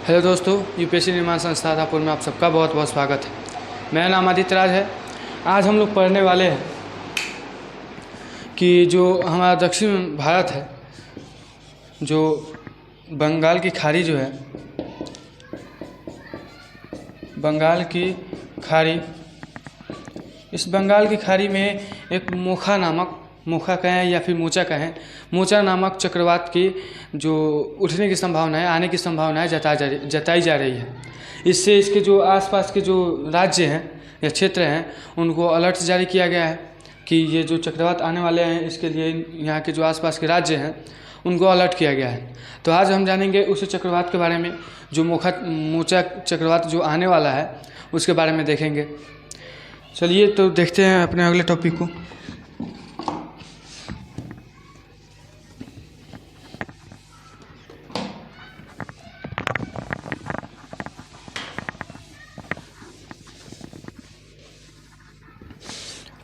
Hello दोस्तों, UPSC निर्माण संस्था थापुर में आप सबका बहुत बहुत स्वागत है। मेरा नाम आदित्य राज है। आज हम लोग पढ़ने वाले हैं कि जो हमारा दक्षिण भारत है, जो बंगाल की खाड़ी जो है, बंगाल की खाड़ी, इस बंगाल की खाड़ी में एक मोखा कहें या फिर मोचा कहें, मोचा नामक चक्रवात की जो उठने की संभावना है, आने की संभावना है, जताई जा रही है। इससे इसके जो आसपास के जो राज्य हैं या क्षेत्र हैं उनको अलर्ट जारी किया गया है कि ये जो चक्रवात आने वाले हैं, इसके लिए यहाँ के जो आसपास के राज्य हैं उनको अलर्ट किया गया है। तो आज हम जानेंगे उस चक्रवात के बारे में, जो मोचा चक्रवात जो आने वाला है उसके बारे में देखेंगे। चलिए तो देखते हैं अपने अगले टॉपिक को।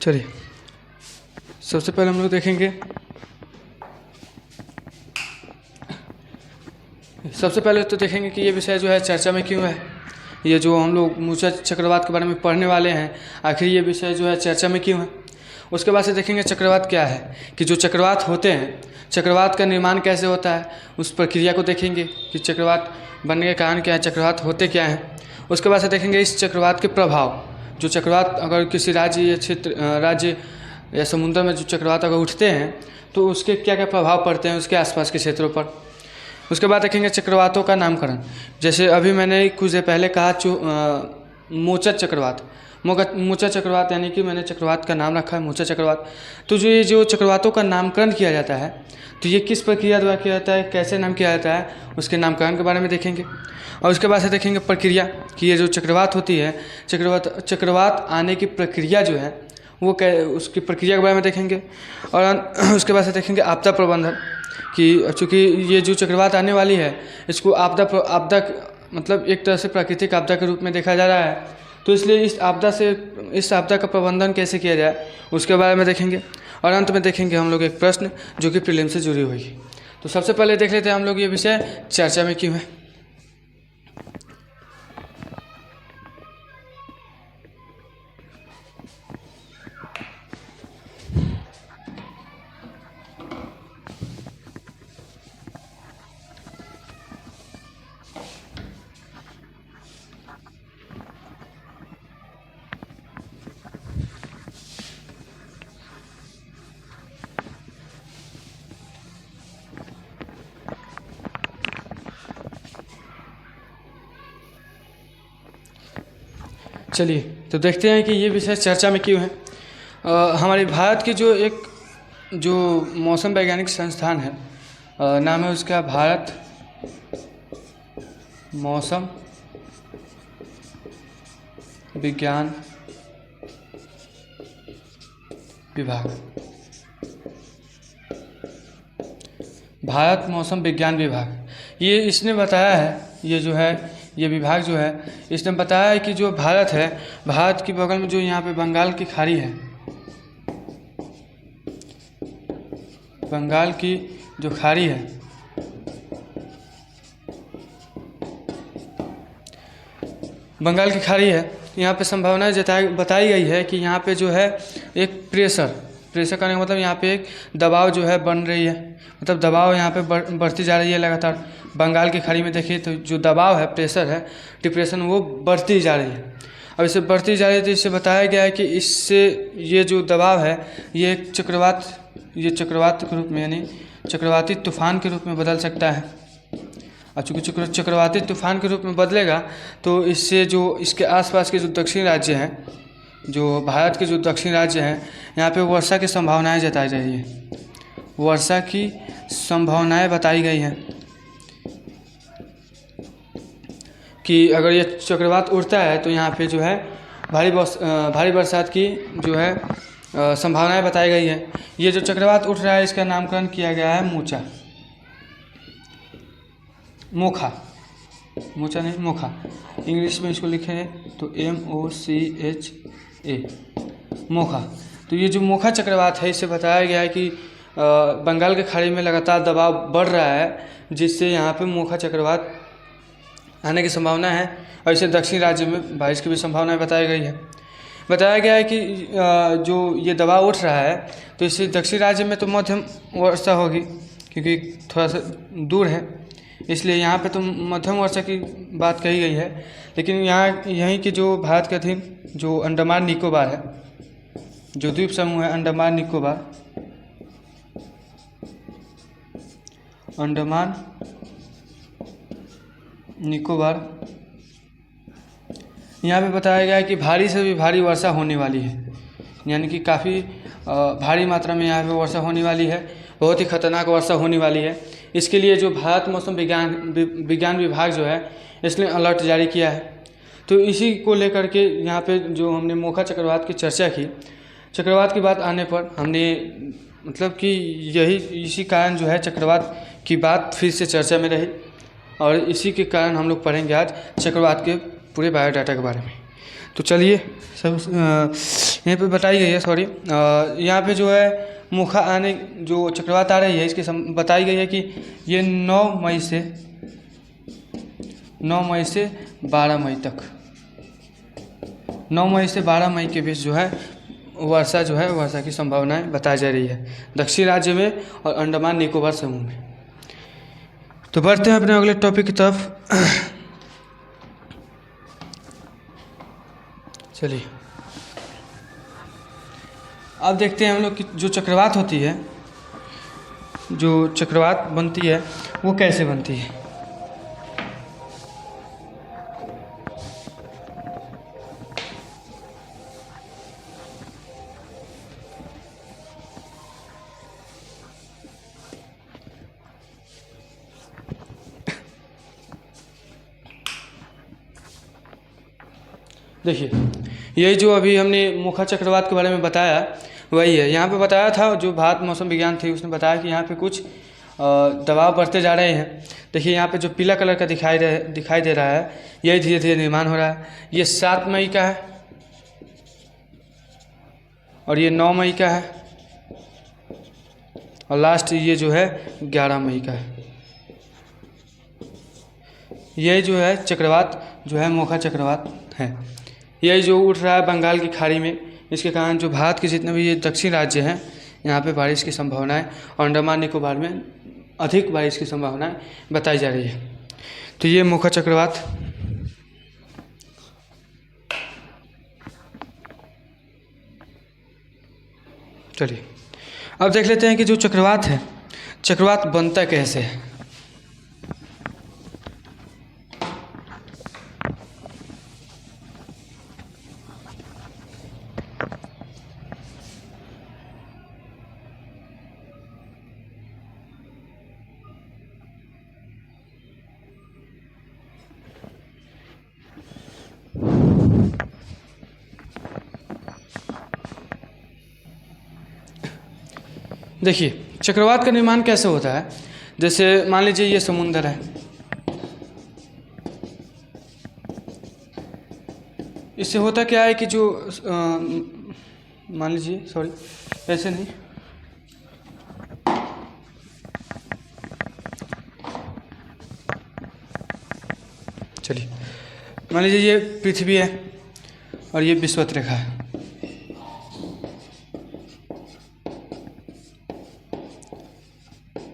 चलिए सबसे पहले हम लोग देखेंगे, कि ये विषय जो है चर्चा में क्यों है। ये जो हम लोग मोचा चक्रवात के बारे में पढ़ने वाले हैं, आखिर ये विषय जो है चर्चा में क्यों है। उसके बाद से देखेंगे चक्रवात क्या है, कि जो चक्रवात होते हैं, चक्रवात का निर्माण कैसे होता है, उस प्रक्रिया को देखेंगे कि चक्रवात बनने के कारण क्या है, चक्रवात होते क्या हैं। उसके बाद से देखेंगे इस चक्रवात के प्रभाव, जो चक्रवात अगर किसी राज्य या क्षेत्र राज्य या समुद्र में जो चक्रवात अगर उठते हैं तो उसके क्या क्या प्रभाव पड़ते हैं उसके आसपास के क्षेत्रों पर। उसके बाद देखेंगे चक्रवातों का नामकरण, जैसे अभी मैंने कुछ देर पहले कहा मोचा चक्रवात, यानी कि मैंने चक्रवात का नाम रखा है मोचा चक्रवात। तो ये जो चक्रवातों का नामकरण किया जाता है, तो ये किस प्रक्रिया द्वारा किया जाता है, कैसे नाम किया जाता है, उसके नामकरण के बारे में देखेंगे। और उसके बाद से देखेंगे प्रक्रिया, कि ये जो चक्रवात होती है, चक्रवात आने की प्रक्रिया जो है वो उसकी प्रक्रिया के बारे में देखेंगे। और उसके बाद से देखेंगे आपदा प्रबंधन, कि चूँकि ये जो चक्रवात आने वाली है इसको आपदा मतलब एक तरह से प्राकृतिक आपदा के रूप में देखा जा रहा है, तो इसलिए इस आपदा का प्रबंधन कैसे किया जाए उसके बारे में देखेंगे। और अंत में देखेंगे हम लोग एक प्रश्न जो कि प्रीलिम से जुड़ी हुई है। तो सबसे पहले देख लेते हैं हम लोग ये विषय चर्चा में क्यों है। चलिए तो देखते हैं कि ये विषय चर्चा में क्यों है। हमारे भारत की जो मौसम वैज्ञानिक संस्थान है, नाम है उसका भारत मौसम विज्ञान विभाग। भारत मौसम विज्ञान विभाग, ये इसने बताया है, ये जो है ये विभाग जो है इसने बताया है कि जो भारत है, भारत के बगल में जो यहाँ पे बंगाल की खाड़ी है, बंगाल की जो खाड़ी है, बंगाल की खाड़ी है, यहाँ पे संभावनाएं बताई गई है कि यहाँ पे जो है एक प्रेशर करने का मतलब यहाँ पे एक दबाव जो है बन रही है, मतलब दबाव यहाँ पे बढ़ती जा रही है लगातार। बंगाल की खाड़ी में देखिए तो जो दबाव है, प्रेशर है, डिप्रेशन, वो बढ़ती जा रही है। अब इसे बढ़ती जा रही है तो इससे बताया गया है कि इससे ये जो दबाव है ये एक चक्रवात के रूप में, यानी चक्रवाती तूफान के रूप में बदल सकता है। और चूँकि चक्रवाती तूफान के रूप में बदलेगा तो इससे जो इसके आसपास के जो दक्षिण राज्य हैं, जो भारत के जो दक्षिण राज्य हैं, यहाँ पे वर्षा की संभावनाएं जताई जा रही है, वर्षा की संभावनाएं बताई गई हैं कि अगर ये चक्रवात उड़ता है तो यहाँ पे जो है भारी बरसात की जो है संभावनाएं बताई गई है। ये जो चक्रवात उठ रहा है इसका नामकरण किया गया है मोखा, इंग्लिश में इसको लिखे हैं तो MOCHA, मोखा। तो ये जो मोखा चक्रवात है, इसे बताया गया है कि बंगाल के खाड़ी में लगातार दबाव बढ़ रहा है, जिससे यहाँ पे मोखा चक्रवात आने की संभावना है। और इसे दक्षिण राज्य में बारिश की भी संभावना बताई गई है। बताया गया है कि जो ये दबाव उठ रहा है तो इससे दक्षिण राज्य में तो मध्यम वर्षा होगी, क्योंकि थोड़ा सा दूर है, इसलिए यहाँ पे तो मध्यम वर्षा की बात कही गई है। लेकिन यहाँ यहीं के जो भारत के अधीन जो अंडमान निकोबार है, जो द्वीप समूह है अंडमान निकोबार, अंडमान निकोबार, यहाँ पे बताया गया है कि भारी से भी भारी वर्षा होने वाली है, यानी कि काफ़ी भारी मात्रा में यहाँ पे वर्षा होने वाली है, बहुत ही खतरनाक वर्षा होने वाली है। इसके लिए जो भारत मौसम विज्ञान विभाग जो है इसने अलर्ट जारी किया है। तो इसी को लेकर के यहाँ पे जो हमने मोखा चक्रवात की चर्चा की, चक्रवात की बात आने पर हमने मतलब कि यही इसी कारण जो है चक्रवात की बात फिर से चर्चा में रही, और इसी के कारण हम लोग पढ़ेंगे आज चक्रवात के पूरे बायोडाटा के बारे में। तो चलिए सब यहाँ पे बताई गई है, सॉरी यहाँ पे जो है मोखा आने जो चक्रवात आ रही है इसकी बताई गई है कि ये 9 मई से 12 मई तक, 9 मई से 12 मई के बीच जो है वर्षा की संभावनाएं बताई जा रही है दक्षिण राज्य में और अंडमान निकोबार समूह में। तो बढ़ते हैं अपने अगले टॉपिक की तरफ। चलिए अब देखते हैं हम लोग कि जो चक्रवात होती है, जो चक्रवात बनती है वो कैसे बनती है। देखिए यही जो अभी हमने मोखा चक्रवात के बारे में बताया वही है। यहाँ पे बताया था जो भारत मौसम विज्ञान थी उसने बताया कि यहाँ पे कुछ दबाव बढ़ते जा रहे हैं। देखिए यहाँ पे जो पीला कलर का दिखाई दे रहा है यही धीरे धीरे निर्माण हो रहा है। ये 7 मई का है और ये 9 मई का है और लास्ट ये जो है 11 मई का है। यही जो है चक्रवात जो है मोखा चक्रवात है। यही जो उठ रहा है बंगाल की खाड़ी में, इसके कारण जो भारत के जितने भी ये दक्षिण राज्य हैं यहाँ पे बारिश की संभावनाएं और अंडमान निकोबार में अधिक बारिश की संभावनाएं बताई जा रही है। तो ये मोखा चक्रवात चलिए अब देख लेते हैं कि जो चक्रवात है चक्रवात बनता कैसे है। देखिए चक्रवात का निर्माण कैसे होता है। जैसे मान लीजिए ये समुंदर है, इससे होता क्या है कि जो मान लीजिए सॉरी ऐसे नहीं, चलिए मान लीजिए ये पृथ्वी है और ये विषुवत रेखा है।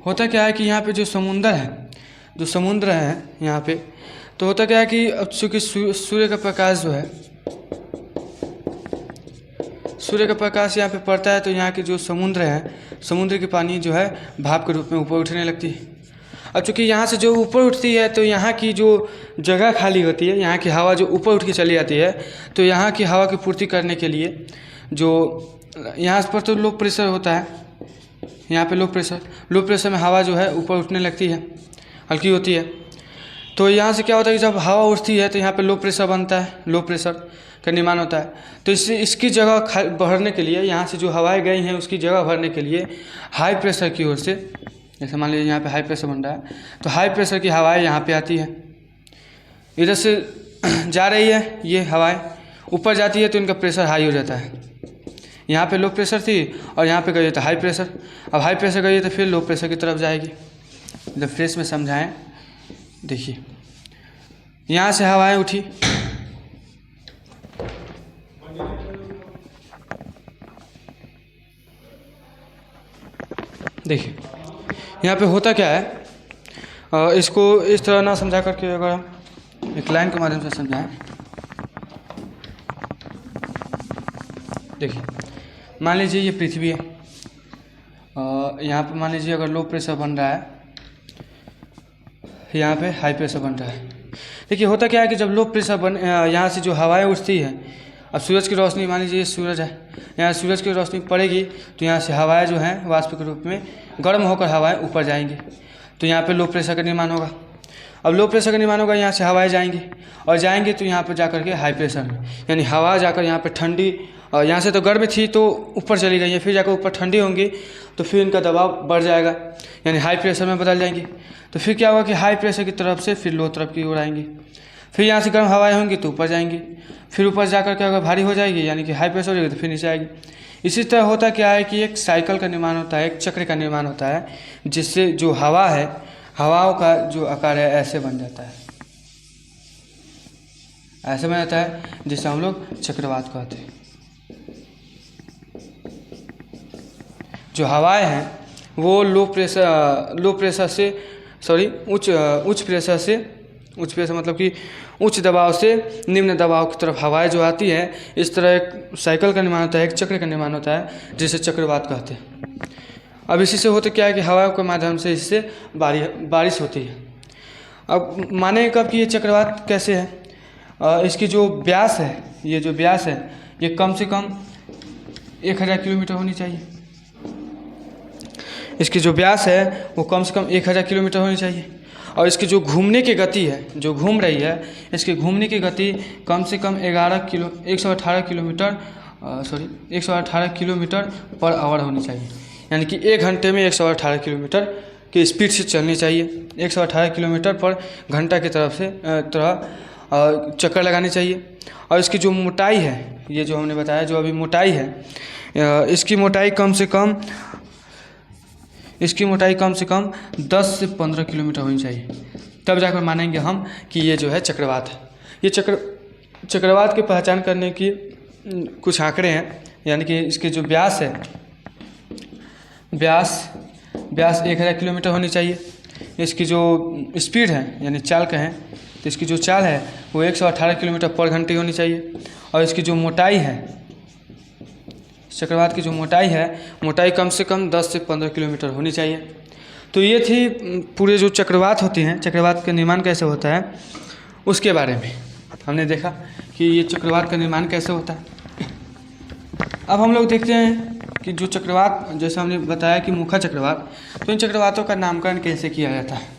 होता क्या है कि यहाँ पे जो समुंदर है यहाँ पे, तो होता क्या है कि अब चूँकि सूर्य का प्रकाश जो है, सूर्य का प्रकाश यहाँ पे पड़ता है तो यहाँ के जो समुद्र की पानी जो है भाप के रूप में ऊपर उठने लगती है। अब चूँकि यहाँ से जो ऊपर उठती है तो यहाँ की जो जगह खाली होती है, यहाँ की हवा जो ऊपर उठ के चली जाती है, तो यहाँ की हवा की पूर्ति करने के लिए जो यहाँ पर तो लो प्रेशर होता है, यहाँ पे लो प्रेशर में हवा जो है ऊपर उठने लगती है, हल्की होती है। तो यहाँ से क्या होता है कि जब हवा उठती है तो यहाँ पे लो प्रेशर बनता है, लो प्रेशर का निर्माण होता है। तो इसकी जगह भरने के लिए, यहाँ से जो हवाएं गई हैं उसकी जगह भरने के लिए हाई प्रेशर की ओर से, जैसे मान लीजिए यहाँ पे हाई प्रेशर बन रहा है तो हाई प्रेशर की हवाएं यहाँ पे आती है, इधर से जा रही है, ये हवाएं ऊपर जाती है तो इनका प्रेशर हाई हो जाता है। यहाँ पे लो प्रेशर थी और यहाँ पे गई तो हाई प्रेशर, अब हाई प्रेशर गई तो फिर लो प्रेशर की तरफ जाएगी। जब फ्रेश में समझाएं, देखिए यहाँ से हवाएं उठी, देखिए यहाँ पे होता क्या है, इसको इस तरह ना समझा करके अगर हम एक लाइन के माध्यम से समझाएं। देखिए मान लीजिए ये पृथ्वी है, यहाँ पे मान लीजिए अगर लो प्रेशर बन रहा है, यहाँ पे हाई प्रेशर बन रहा है। देखिए होता क्या है कि जब लो प्रेशर यहाँ से जो हवाएं उठती है, अब सूरज की रोशनी, मान लीजिए ये सूरज है, यहाँ सूरज की रोशनी पड़ेगी तो यहाँ से हवाएं जो हैं वाष्प के रूप में गर्म होकर हवाएं ऊपर जाएंगी, तो यहाँ पे लो प्रेशर का निर्माण होगा। अब लो प्रेशर का निर्माण होगा, यहाँ से हवाएं जाएंगी और जाएंगी तो यहाँ पर जाकर के हाई प्रेशर में, यानी हवा जाकर यहाँ पे ठंडी, और यहाँ से तो गर्म थी तो ऊपर चली गई है, फिर जाकर ऊपर ठंडी होंगी तो फिर इनका दबाव बढ़ जाएगा, यानी हाई प्रेशर में बदल जाएंगी। तो फिर क्या होगा कि हाई प्रेशर की तरफ से फिर लो तरफ की ओर आएंगी, फिर यहाँ से गर्म हवाएं होंगी तो ऊपर जाएंगी, फिर ऊपर जाकर के अगर भारी हो जाएगी यानी कि हाई प्रेशर हो जाएगी तो फिर नीचे आएगी। इसी तरह होता क्या है कि एक साइकिल का निर्माण होता है, एक चक्र का निर्माण होता है, जिससे जो हवा है, हवाओं का जो आकार है ऐसे बन जाता है, ऐसे बन जाता है, जिसे हम लोग चक्रवात कहते हैं। जो हवाएं हैं वो उच्च प्रेशर मतलब कि उच्च दबाव से निम्न दबाव की तरफ हवाएं जो आती है, इस तरह एक साइकिल का निर्माण होता है, एक चक्र का निर्माण होता है, जिसे चक्रवात कहते हैं। अब इसी से होता क्या है कि हवाओं के माध्यम से इससे बारिश होती है। अब माने कब कि ये चक्रवात कैसे है, इसकी जो व्यास है, ये जो व्यास है ये कम से कम 1000 किलोमीटर होनी चाहिए। इसकी जो व्यास है वो कम से कम 1000 किलोमीटर होनी चाहिए, और इसकी जो घूमने की गति है, जो घूम रही है, इसकी घूमने की गति कम से कम 118 किलोमीटर पर आवर होनी चाहिए, यानी कि 1 घंटे में 118 किलोमीटर की स्पीड से चलनी चाहिए। 118 किलोमीटर पर घंटा की तरह चक्कर लगानी चाहिए। और इसकी जो मोटाई है, ये जो हमने बताया जो अभी मोटाई है, इसकी मोटाई कम से कम 10 से 15 किलोमीटर होनी चाहिए, तब जाकर मानेंगे हम कि ये जो है चक्रवात है। ये चक्रवात की पहचान करने की कुछ आंकड़े हैं, यानी कि इसके जो व्यास है, व्यास 1000 किलोमीटर होनी चाहिए। इसकी जो स्पीड है यानी चाल कहें तो इसकी जो चाल है वो 118 किलोमीटर पर घंटे होनी चाहिए। और इसकी जो मोटाई है, चक्रवात की जो मोटाई है, मोटाई कम से कम 10 से 15 किलोमीटर होनी चाहिए। तो ये थी पूरे जो चक्रवात होती हैं, चक्रवात का निर्माण कैसे होता है उसके बारे में हमने देखा कि ये चक्रवात का निर्माण कैसे होता है। अब हम लोग देखते हैं कि जो चक्रवात, जैसे हमने बताया कि मुखा चक्रवात, तो इन चक्रवातों का नामकरण कैसे किया जाता है।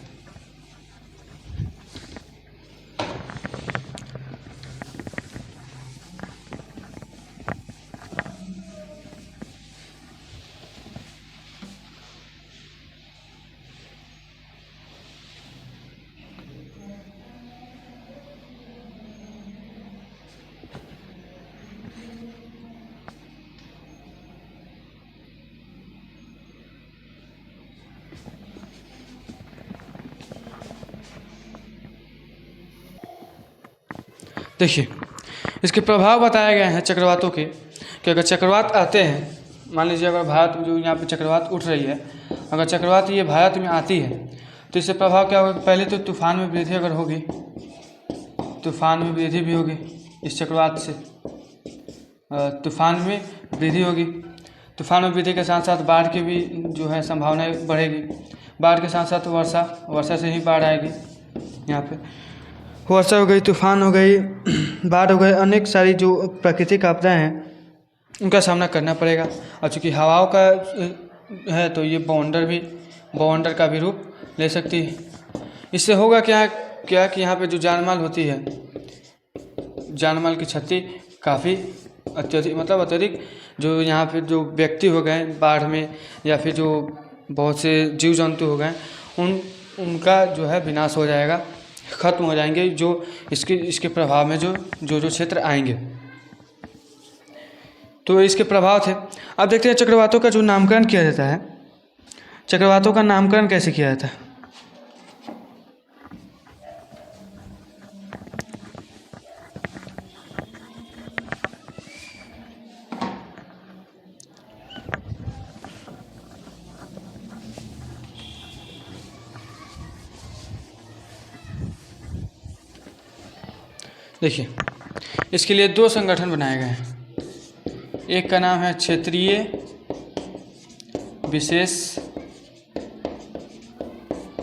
देखिए इसके प्रभाव बताए गए हैं चक्रवातों के, कि अगर चक्रवात आते हैं, मान लीजिए अगर भारत में जो यहाँ पे चक्रवात उठ रही है, अगर चक्रवात ये भारत में आती है तो इससे प्रभाव क्या होगा। पहले तो तूफान में वृद्धि अगर होगी, तूफान में वृद्धि भी होगी इस चक्रवात से, तूफान में वृद्धि होगी। तूफान में वृद्धि के साथ साथ बाढ़ की भी जो है संभावनाएं बढ़ेगी। बाढ़ के साथ साथ वर्षा से ही बाढ़ आएगी। यहाँ पे वर्षा हो गई, तूफान हो गई, बाढ़ हो गई, अनेक सारी जो प्राकृतिक आपदाएं हैं उनका सामना करना पड़ेगा। और चूँकि हवाओं का है तो ये बवंडर का भी रूप ले सकती है। इससे होगा क्या कि यहाँ पे जो जानमाल होती है, जानमाल की क्षति काफ़ी अत्यधिक जो यहाँ पे जो व्यक्ति हो गए बाढ़ में, या फिर जो बहुत से जीव जंतु हो गए, उनका जो है विनाश हो जाएगा, खत्म हो जाएंगे जो इसके प्रभाव में जो क्षेत्र आएंगे। तो इसके प्रभाव थे। अब देखते हैं चक्रवातों का जो नामकरण किया जाता है, चक्रवातों का नामकरण कैसे किया जाता है। देखिए, इसके लिए दो संगठन बनाए गए हैं। एक का नाम है क्षेत्रीय विशेष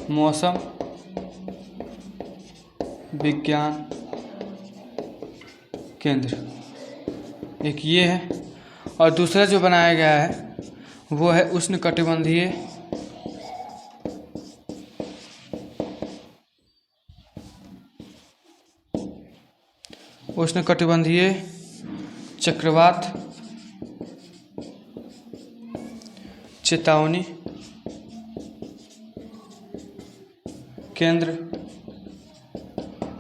मौसम विज्ञान केंद्र, एक ये है, और दूसरा जो बनाया गया है वो है उष्णकटिबंधीय चक्रवात चेतावनी केंद्र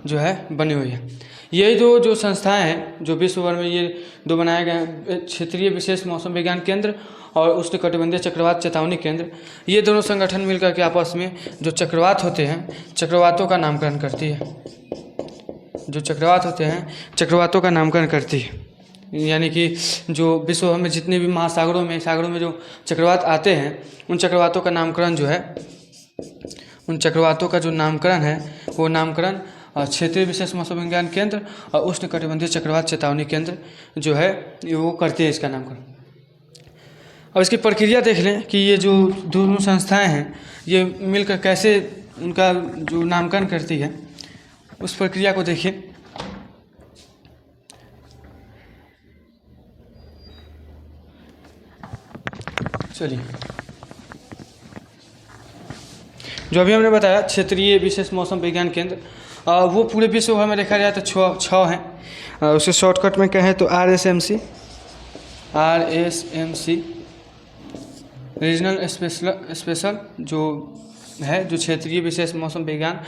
जो है बनी हुई है। यही दो जो संस्थाएं हैं जो विश्व भर में ये दो बनाए गए हैं, क्षेत्रीय विशेष मौसम विज्ञान केंद्र और उष्णकटिबंधीय चक्रवात चेतावनी केंद्र, ये दोनों संगठन मिलकर के आपस में जो चक्रवात होते हैं चक्रवातों का नामकरण करती है। जो चक्रवात होते हैं चक्रवातों का नामकरण करती है, यानी कि जो विश्व भर में जितने भी महासागरों में सागरों में जो चक्रवात आते हैं उन चक्रवातों का नामकरण जो है, उन चक्रवातों का जो नामकरण है वो नामकरण क्षेत्रीय विशेष मौसम विज्ञान केंद्र और उष्णकटिबंधीय चक्रवात चेतावनी केंद्र जो है वो करते हैं इसका नामकरण। अब इसकी प्रक्रिया देख लें कि ये जो दोनों संस्थाएं हैं ये मिलकर कैसे उनका जो नामकरण करती है, उस प्रक्रिया को देखिए। चलिए, जो अभी हमने बताया क्षेत्रीय विशेष मौसम विज्ञान केंद्र, वो पूरे विश्व भर में देखा जाए तो छः हैं। उसे शॉर्टकट में कहें तो RSMC रीजनल स्पेशल जो है, जो क्षेत्रीय विशेष मौसम विज्ञान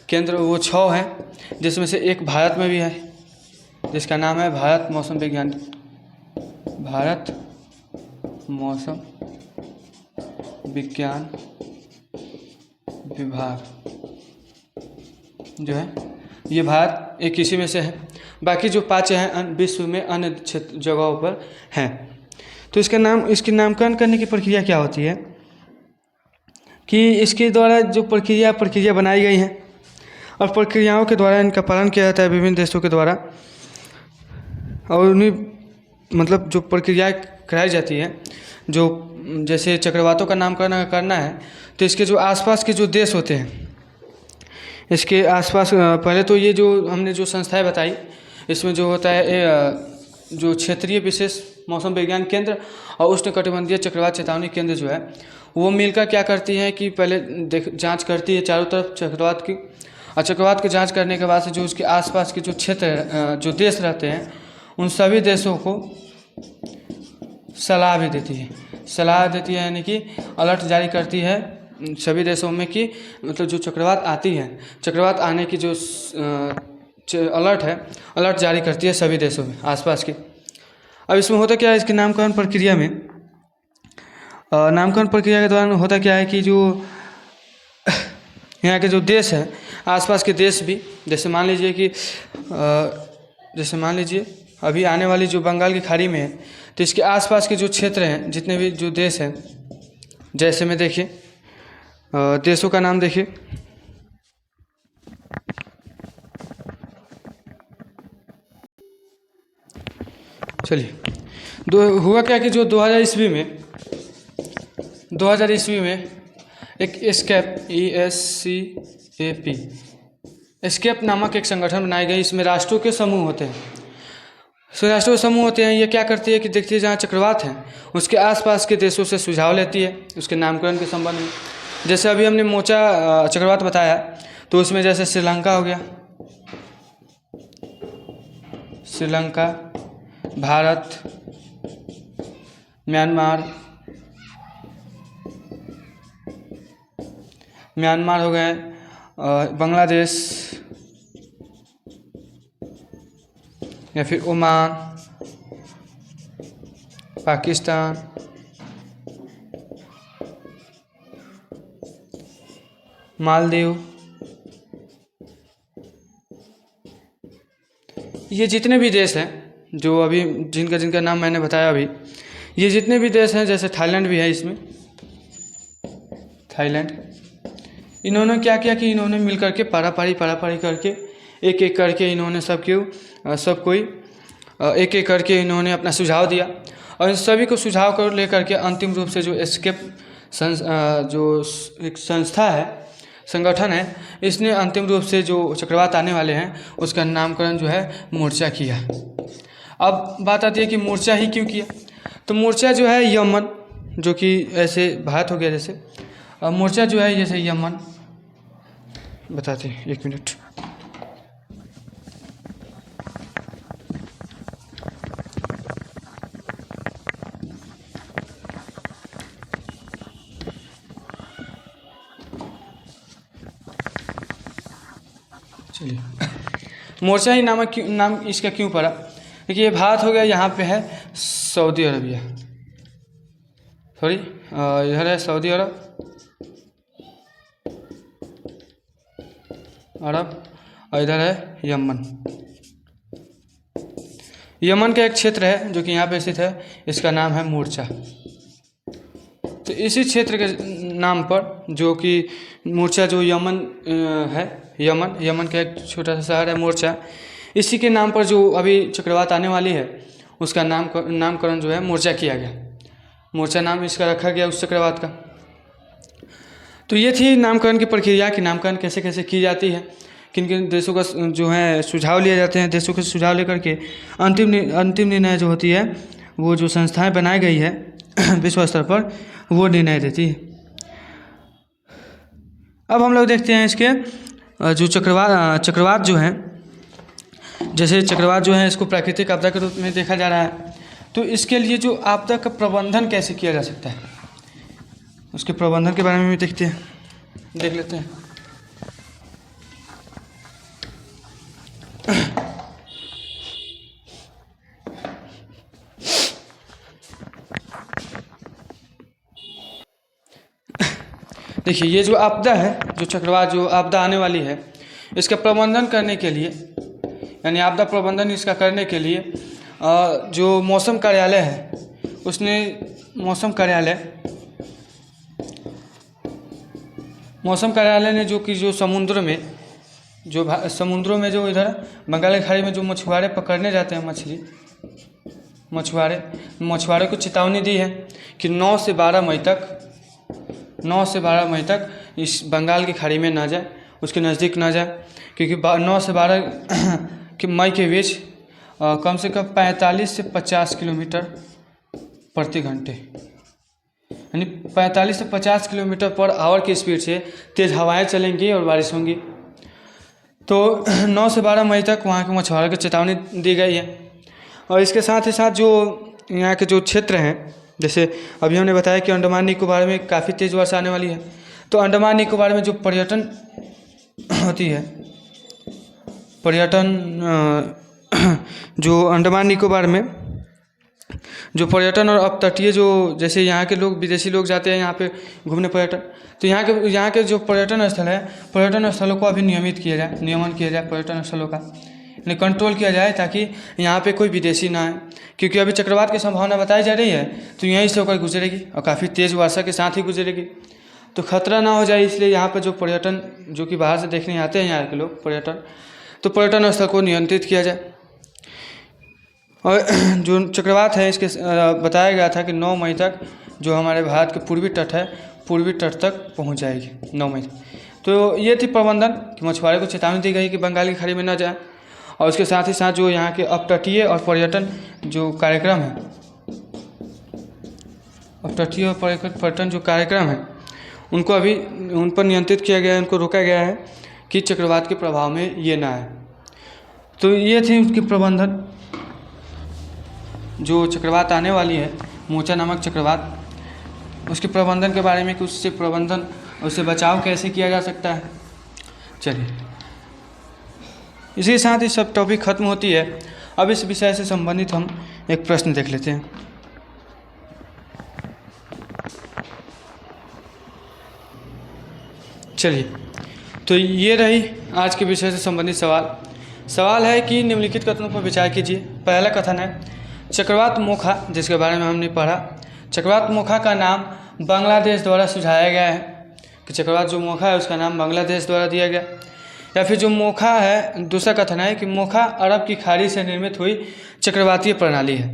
केंद्र, वो 6 हैं, जिसमें से एक भारत में भी है जिसका नाम है भारत मौसम विज्ञान विभाग जो है, ये भारत एक इसी में से है। बाकी जो 5 हैं विश्व में अन्य क्षेत्र जगहों पर हैं। तो इसके नामकरण करने की प्रक्रिया क्या होती है कि इसके द्वारा जो प्रक्रिया बनाई गई है और प्रक्रियाओं के द्वारा इनका पालन किया जाता है विभिन्न देशों के द्वारा, और उन्हीं मतलब जो प्रक्रियाएँ कराई जाती है, जो जैसे चक्रवातों का नामकरण करना है तो इसके जो आसपास के जो देश होते हैं, इसके आसपास पहले तो ये जो हमने जो संस्थाएं बताई, इसमें जो होता है जो क्षेत्रीय विशेष मौसम विज्ञान केंद्र और उष्णकटिबंधीय चक्रवात चेतावनी केंद्र जो है वो मिलकर क्या करती है कि पहले जांच करती है चारों तरफ चक्रवात की, और चक्रवात की जांच करने के बाद से जो उसके आसपास के जो क्षेत्र जो देश रहते हैं उन सभी देशों को सलाह भी देती है, यानी कि अलर्ट जारी करती है सभी देशों में कि मतलब जो चक्रवात आती है, चक्रवात आने की जो अलर्ट जारी करती है सभी देशों में आसपास की। अब इसमें होता क्या है, इसके नामकरण प्रक्रिया के दौरान होता क्या है कि जो यहाँ के जो देश हैं, आसपास के देश भी, जैसे मान लीजिए अभी आने वाली जो बंगाल की खाड़ी में है, तो इसके आसपास के जो क्षेत्र हैं, जितने भी जो देश हैं, जैसे में देखिए देशों का नाम देखिए, चलिए हुआ क्या कि जो 2000 ईस्वी में एक एस्केप नामक एक संगठन बनाई गई। इसमें राष्ट्रों के समूह होते हैं। ये क्या करती है कि देखती है जहाँ चक्रवात हैं उसके आसपास के देशों से सुझाव लेती है उसके नामकरण के संबंध में। जैसे अभी हमने मोचा चक्रवात बताया, तो उसमें जैसे श्रीलंका हो गया, श्रीलंका, भारत, म्यांमार हो गए, बांग्लादेश या फिर ओमान, पाकिस्तान, मालदीव, ये जितने भी देश हैं जो अभी जिनका नाम मैंने बताया अभी, ये जितने भी देश हैं, जैसे थाईलैंड भी है इसमें, थाईलैंड, इन्होंने क्या किया कि इन्होंने मिल करके पारापारी करके एक एक करके इन्होंने सब कोई एक एक करके इन्होंने अपना सुझाव दिया और इन सभी को सुझाव को लेकर के अंतिम रूप से जो एस्केप जो एक संस्था है, संगठन है, इसने अंतिम रूप से जो चक्रवात आने वाले हैं उसका नामकरण जो है मोर्चा किया। अब बात आती है कि मोर्चा ही क्यों किया। तो मोर्चा जो है यमन, जो कि ऐसे भारत हो गया जैसे, मोर्चा जो है जैसे यमन, बताते हैं 1 मिनट। चलिए, मोर्चा ही नाम इसका क्यों पड़ा, क्योंकि ये भारत हो गया, यहाँ पे है सऊदी अरबिया, इधर है सऊदी अरब और इधर है यमन। यमन का एक क्षेत्र है जो कि यहाँ पे स्थित है, इसका नाम है मोर्चा। तो इसी क्षेत्र के नाम पर जो कि मोर्चा जो यमन है, यमन का एक छोटा सा शहर है मोर्चा, इसी के नाम पर जो अभी चक्रवात आने वाली है उसका नामकरण जो है मोर्चा किया गया। मोर्चा नाम इसका रखा गया उस चक्रवात का। तो ये थी नामकरण की प्रक्रिया कि नामकरण कैसे कैसे की जाती है, किन किन देशों का जो है सुझाव लिए जाते हैं, देशों के सुझाव लेकर के अंतिम निर्णय जो होती है वो जो संस्थाएं बनाई गई है विश्व स्तर पर वो निर्णय देती है। अब हम लोग देखते हैं इसके जो चक्रवात जो है, जैसे चक्रवात जो है इसको प्राकृतिक आपदा के रूप में देखा जा रहा है, तो इसके लिए जो आपदा का प्रबंधन कैसे किया जा सकता है उसके प्रबंधन के बारे में भी देख लेते हैं। देखिए, ये जो आपदा है, जो चक्रवात जो आपदा आने वाली है, इसका प्रबंधन करने के लिए, यानी आपदा प्रबंधन इसका करने के लिए जो मौसम कार्यालय है उसने मौसम कार्यालय ने जो समुद्रों में जो इधर बंगाल की खाड़ी में जो मछुआरे पकड़ने जाते हैं मछुआरे को चेतावनी दी है कि 9 से 12 मई तक इस बंगाल की खाड़ी में ना जाए, उसके नज़दीक ना जाए, क्योंकि 9 से 12 मई के बीच कम से कम 45 से 50 किलोमीटर प्रति घंटे, यानी 45 से 50 किलोमीटर पर आवर की स्पीड से तेज़ हवाएं चलेंगी और बारिश होंगी। तो 9 से 12 मई तक वहाँ के मछुआरों को चेतावनी दी गई है। और इसके साथ ही साथ जो यहाँ के जो क्षेत्र हैं, जैसे अभी हमने बताया कि अंडमान निकोबार में काफ़ी तेज़ वर्षा आने वाली है, तो अंडमान निकोबार में जो पर्यटन होती है, जो अंडमान निकोबार में जो पर्यटन और अपतटीय जो, जैसे यहाँ के लोग, विदेशी लोग जाते हैं यहाँ पे घूमने पर्यटन, तो यहाँ के जो पर्यटन स्थल है, पर्यटन स्थलों को अभी नियमन किया जाए पर्यटन स्थलों का, यानी कंट्रोल किया जाए, ताकि यहाँ पे कोई विदेशी ना आए, क्योंकि अभी चक्रवात की संभावना बताई जा रही है, तो यहीं से होकर गुजरेगी और काफ़ी तेज़ वर्षा के साथ ही गुजरेगी, तो खतरा ना हो जाए, इसलिए यहाँ पर जो पर्यटन जो कि बाहर से देखने आते हैं यहाँ के लोग तो पर्यटन स्थल को नियंत्रित किया जाए। और जो चक्रवात है इसके बताया गया था कि 9 मई तक जो हमारे भारत के पूर्वी तट तक पहुंच जाएगी 9 मई। तो ये थी प्रबंधन कि मछुआरे को चेतावनी दी गई कि बंगाल की खाड़ी में न जाए, और उसके साथ ही साथ जो यहाँ के अपतटीय और पर्यटन जो कार्यक्रम है, उनको अभी उन पर नियंत्रित किया गया है, उनको रोका गया है कि चक्रवात के प्रभाव में ये ना आए। तो ये थी उसकी प्रबंधन, जो चक्रवात आने वाली है मोर्चा नामक चक्रवात, उसके प्रबंधन के बारे में कि उससे बचाव कैसे किया जा सकता है। चलिए, इसी के साथ ही सब टॉपिक खत्म होती है। अब इस विषय से संबंधित हम एक प्रश्न देख लेते हैं। चलिए, तो ये रही आज के विषय से संबंधित सवाल है कि निम्नलिखित कथनों पर विचार कीजिए। पहला कथन है चक्रवात मोखा, जिसके बारे में हमने पढ़ा, चक्रवात मोखा का नाम बांग्लादेश द्वारा सुझाया गया है कि चक्रवात जो मोखा है उसका नाम बांग्लादेश द्वारा दिया गया। या फिर जो मोखा है, दूसरा कथन है कि मोखा अरब की खाड़ी से निर्मित हुई चक्रवातीय प्रणाली है।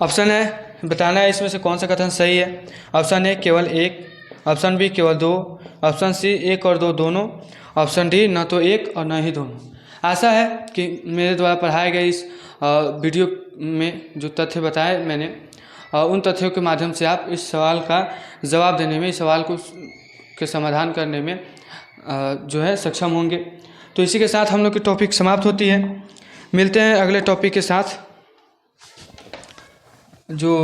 ऑप्शन है बताना है इसमें से कौन सा कथन सही है। ऑप्शन ए केवल एक, ऑप्शन बी केवल दो, ऑप्शन सी एक और दो दोनों, ऑप्शन डी न तो एक और न ही दोनों। आशा है कि मेरे द्वारा पढ़ाए गए इस वीडियो में जो तथ्य बताए मैंने, उन तथ्यों के माध्यम से आप इस सवाल का जवाब देने में, इस सवाल को के समाधान करने में जो है सक्षम होंगे। तो इसी के साथ हम लोग की टॉपिक समाप्त होती है। मिलते हैं अगले टॉपिक के साथ। जो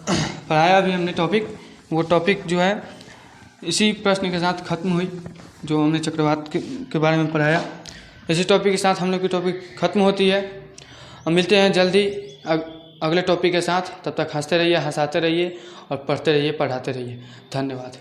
पढ़ाया अभी हमने टॉपिक, वो टॉपिक जो है इसी प्रश्न के साथ खत्म हुई जो हमने चक्रवात के बारे में पढ़ाया। इसी टॉपिक के साथ हम लोग की टॉपिक खत्म होती है और मिलते हैं जल्दी अगले टॉपिक के साथ। तब तक हंसते रहिए, हंसाते रहिए और पढ़ते रहिए, पढ़ाते रहिए। धन्यवाद।